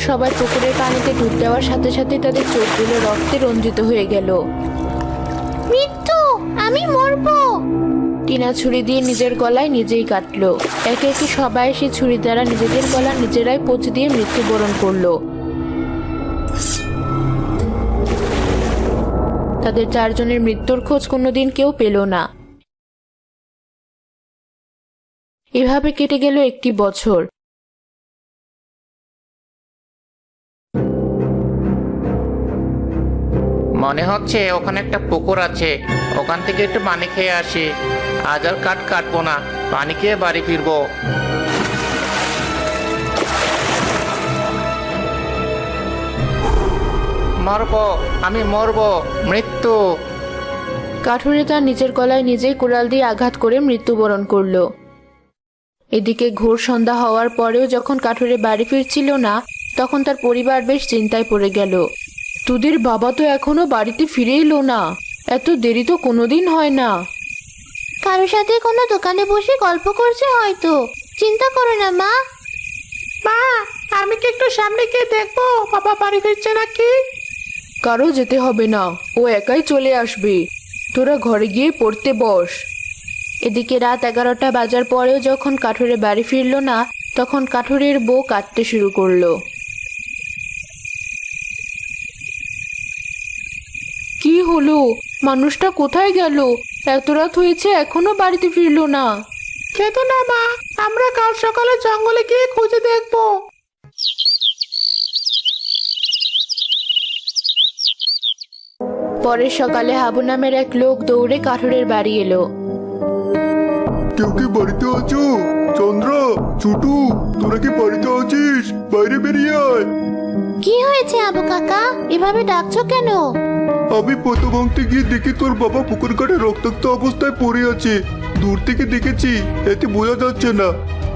সবাই পুকুরের পানিতে ডুব দেওয়ার সাথে সাথে তাদের চোখগুলো রক্তে রঞ্জিত হয়ে গেল। মৃত্যু, আমি মরবো। টিনা ছুরি দিয়ে নিজের গলায় নিজেই কাটলো। একে একে সবাই সে ছুরি দ্বারা নিজেদের গলা নিজেরাই পচে দিয়ে মৃত্যুবরণ করলো। তাদের চারজনের মৃত্যুর খোঁজ কোনোদিন কেউ পেল না। এভাবে কেটে গেল একটি বছর। মনে হচ্ছে ওখানে একটা পুকুর আছে, ওখান থেকে একটু পানি খেয়ে আসি। আজ আর কাটবো না, পানি খেয়ে বাড়ি ফিরবো। মরবো, আমি মরবো, মৃত্যু। কাঠুরে তার নিজের গলায় নিজেই কুড়াল দিয়ে আঘাত করে মৃত্যুবরণ করলো। এদিকে ঘোর সন্ধ্যা হওয়ার পরেও যখন কাঠুরে বাড়ি ফিরছিল না, তখন তার পরিবার বেশ চিন্তায় পড়ে গেল। তোদের বাবা তো এখনো বাড়িতে ফিরে এলো না, এত দেরি তো কোনোদিন হয় না। কারোর সাথে কোনো দোকানে বসে গল্প করছে হয়তো। চিন্তা করো না মা। মা, আমি কি একটু সামনে গিয়ে দেখবো বাবা বাড়ি ফিরছে নাকি? কারো যেতে হবে না, ও একাই চলে আসবে। তোরা ঘরে গিয়ে পড়তে বস। এদিকে রাত 11টা বাজার পরেও যখন কাঠুরে বাড়ি ফিরল না, তখন কাঠুরের বউ কাঁদতে শুরু করলো। কি হলো? মানুষটা কোথায় গেল? এত রাত হয়েছে এখনো বাড়িতে ফিরলো না। কেঁদো না মা, আমরা কাল সকালে জঙ্গলে গিয়ে খুঁজে দেখবো। পরের সকালে হাবু নামের এক লোক দৌড়ে কাঠুরের বাড়ি এলো। কেউ কি বাড়িতে আছো? চন্দ্র, ছুটু, তোরা কি বাড়িতে আছিস? বাইরে বেরিয়ে আয়। কি হয়েছে আবু কাকা, এভাবে ডাকছো কেন? আমি পথ ভাঙতে গিয়ে দেখি তোর বাবা পুকুর ঘাটে রক্তাক্ত অবস্থায় পড়ে আছে। দূর থেকে দেখেছি, এতে বোঝা যাচ্ছে না।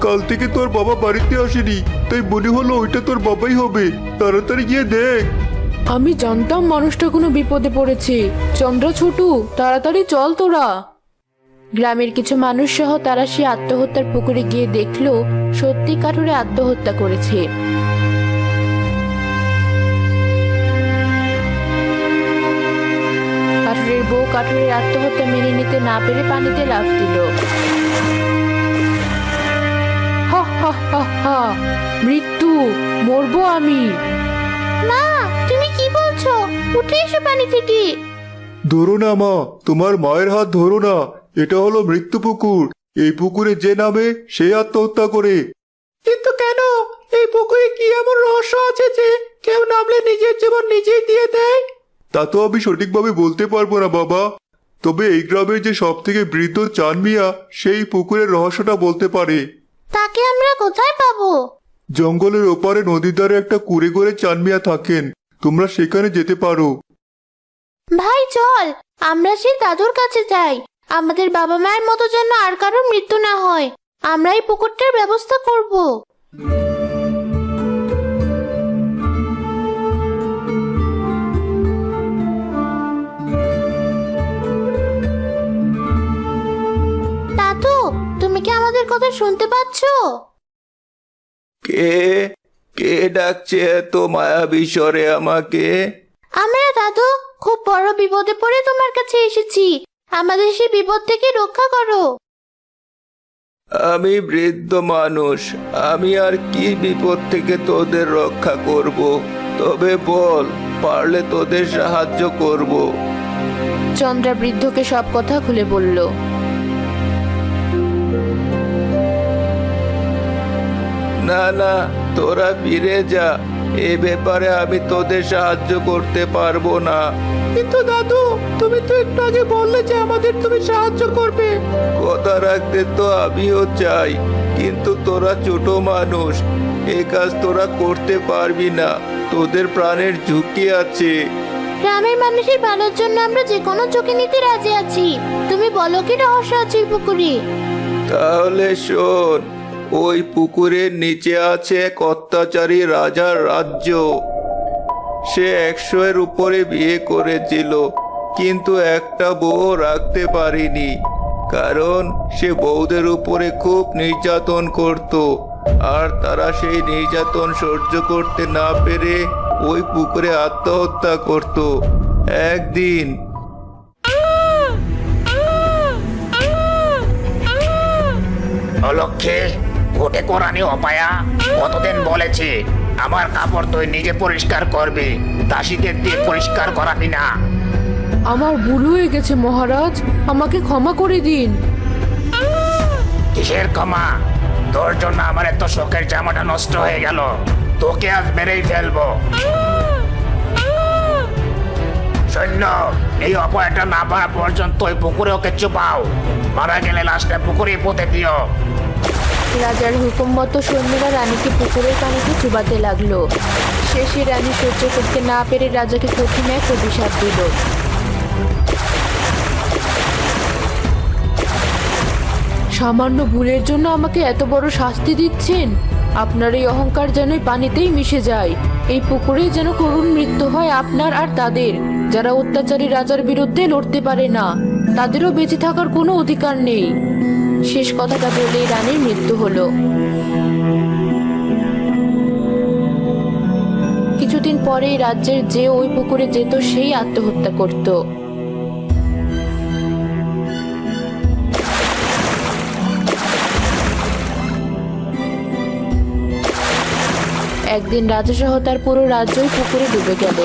কাল থেকে তোর বাবা বাড়িতে আসেনি, তাই মনে হলো ওইটা তোর বাবাই হবে। তাড়াতাড়ি গিয়ে দেখ। আমি জানতাম মানুষটা কোনো বিপদে পড়েছে। চন্দ্র, ছোটু, তাড়াতাড়ি চল তোরা। গ্রামের কিছু মানুষ সহ তারা সে আত্মহত্যার পুকুরে গিয়ে দেখলো সত্যি কাঠুরে আত্মহত্যা করেছে। কাঠুরের বউ কাঠুরের আত্মহত্যা মেনে নিতে না পেরে পানিতে লাফ দিল। হা হা হা হা, মৃত্যু, মরবো আমি। মা, তুমি কি বলছো? উঠে এসো পানি থেকে। ধরো না মা, তোমার মায়ের হাত ধরো না। এটা হলো মৃত্যু পুকুর। এই পুকুরে যে নামে সে আত্মহত্যা করে। কিন্তু কেন? এই পুকুরে কি এমন রহস্য আছে যে কেউ নামলে নিজের জীবন নিজেই দিয়ে দেয়? তা তো আমি সঠিকভাবে বলতে পারবো না বাবা। তবে এই গ্রামের যে সব থেকে বৃদ্ধ চান মিয়া সেই পুকুরের রহস্যটা বলতে পারে। তাকে আমরা কোথায় পাবো? জঙ্গলের ওপারে নদীর ধারে একটা কুড়ে করে চান মিয়া থাকেন, তোমরা সেখানে যেতে পারো। ভাই চল, আমরা সেই দাদুর কাছে যাই। আমাদের বাবা মায়ের মতো যেন আর কারোর মৃত্যু না হয়। আমরা এই পুকুরটার ব্যবস্থা করব। দাদু, তুমি কি আমাদের কথা শুনতে পাচ্ছো? কে কে ডাকছে এত মায়াবী স্বরে আমাকে? আমরা দাদু খুব বড় বিপদে পড়ে তোমার কাছে এসেছি। আমাদের সেই বিপদ থেকে রক্ষা করো। আমি বৃদ্ধ মানুষ, আমি আর কি বিপদ থেকে তোদের রক্ষা করব? তবে বল, পারলে তোদের সাহায্য করব। চন্দ্রা বৃদ্ধকে সব কথা খুলে বলল। না না, তোরা ফিরে যা। এ ব্যাপারে আমি তোদের সাহায্য করতে পারবো না। কিন্তু দাদু, তুমি তো একটু আগে বললে যে আমাদের তুমি সাহায্য করবে। কথা রাখতে তো আমিও চাই, কিন্তু তোরা ছোট মানুষ, এ কাজ তোরা করতে পারবি না। তোদের প্রাণের ঝুঁকি আছে। গ্রামের মানুষের ভালোর জন্য আমরা যে কোনো ঝুঁকি নিতে রাজি আছি। তুমি বলো কি রহস্য আছে এই পুকুরে? তাহলে শোন, ওই পুকুরের নিচে আছে এক অত্যাচারী রাজার রাজ্য। সে 100-এর উপরে বিয়ে করেছিল, কিন্তু একটা বউ রাখতে পারেনি, কারণ সে বউদের উপরে খুব নির্যাতন করত। আর তারা সেই নির্যাতন সহ্য করতে না পেরে ওই পুকুরে আত্মহত্যা করত। একদিন অলক্ষে ঘটে কোরআনি অপায়া, কতদিন বলেছি আমার কাপড় তুই নিজে পরিষ্কার করবি, দাসীদের দিয়ে পরিষ্কার করাবি না। আমার ভুল হয়ে গেছে মহারাজ, আমাকে ক্ষমা করে দিন। কিসের ক্ষমা? তোর জন্য আমার এত শখের জামাটা নষ্ট হয়ে গেল, তোকে আজ মেরেই ফেলবো। সৈন্য, এই অপায়টা না পারা পর্যন্ত ওই পুকুরে ওকে চুপাও, মারা গেলে লাশটা পুকুরে পুঁতে দিও। রাজার হুকুম মতো সৈন্যরা রানীকে পুকুরের পানিতে চুবাতে লাগলো। শেষে রানী সহ্য করতে না পেরে রাজাকে কঠিন এক অভিশাপ দিল। সামান্য ভুলের জন্য আমাকে এত বড় শাস্তি দিচ্ছেন? আপনার এই অহংকার যেন এই পানিতেই মিশে যায়। এই পুকুরে যেন করুণ মৃত্যু হয় আপনার আর তাদের, যারা অত্যাচারী রাজার বিরুদ্ধে লড়তে পারে না। তাদেরও বেঁচে থাকার কোনো অধিকার নেই। শেষ কথাটা বলেই রানীর মৃত্যু হলো। কিছুদিন পরেই রাজ্যের যে ওই পুকুরে যেত সেই আত্মহত্যা করত। একদিন রাজাসহ তার পুরো রাজ্যই পুকুরে ডুবে গেল।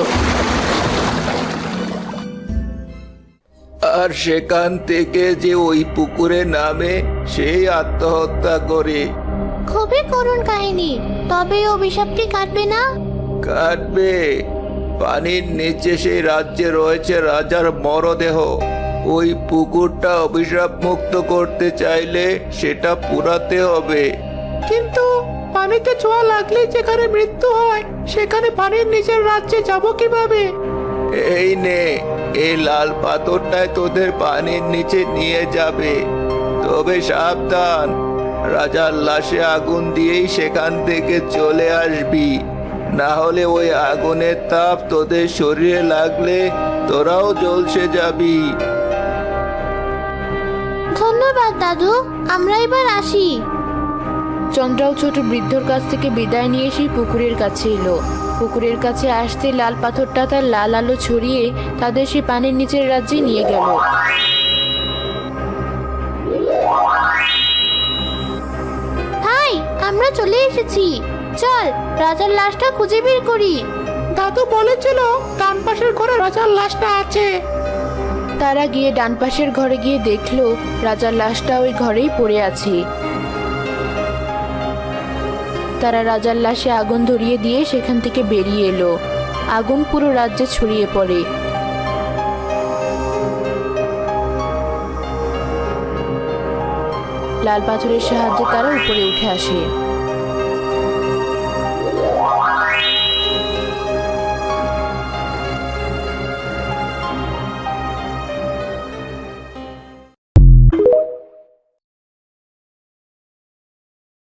আর সেখান থেকে যে ওই পুকুরে নামে সেই আত্মহত্যা করে। খুবই করুণ কাহিনী, তবে এই অভিশাপটি কাটবে না? কাটবে। পানির নিচে সেই রাজ্যে রয়েছে রাজার মরদেহ। ওই পুকুরটা অভিশাপ মুক্ত করতে চাইলে সেটা পুরাতে হবে। কিন্তু পানিতে ছোঁয়া লাগলে যেখানে মৃত্যু হয়, সেখানে পানির নিচের রাজ্যে যাব কিভাবে? এই নে, এই লাল পাথরটাই তোদের পানির নিচে নিয়ে যাবে। তবে সাবধান, রাজার লাশে আগুন দিয়েই সেখান থেকে চলে আসবি, না হলে ওই আগুনের তাপ তোদের শরীরে লাগলে তোরাও ঝলসে যাবি। ধন্যবাদ দাদু, আমরা এবার আসি। চন্দ্রাও ছোট বৃদ্ধর কাছ থেকে বিদায় নিয়ে সেই পুকুরের কাছে এলো। পুকুরের কাছে আসতে লাল পাথরটা তার লাল আলো ছড়িয়ে তাদের সেই পানির নিচের রাজ্যে নিয়ে গেল। ভাই, আমরা চলে এসেছি, চল রাজার লাশটা খুঁজে বের করি। দাদু বলেছিল ডান পাশের ঘরে রাজার লাশটা আছে। তারা গিয়ে ডান পাশের ঘরে গিয়ে দেখলো রাজার লাশটা ওই ঘরেই পড়ে আছে। তারা রাজার লাশে আগুন ধরিয়ে দিয়ে সেখান থেকে বেরিয়ে এলো। আগুন পুরো রাজ্যে ছড়িয়ে পড়ে। লাল পাথরের সাহায্যে তারা উপরে উঠে আসে।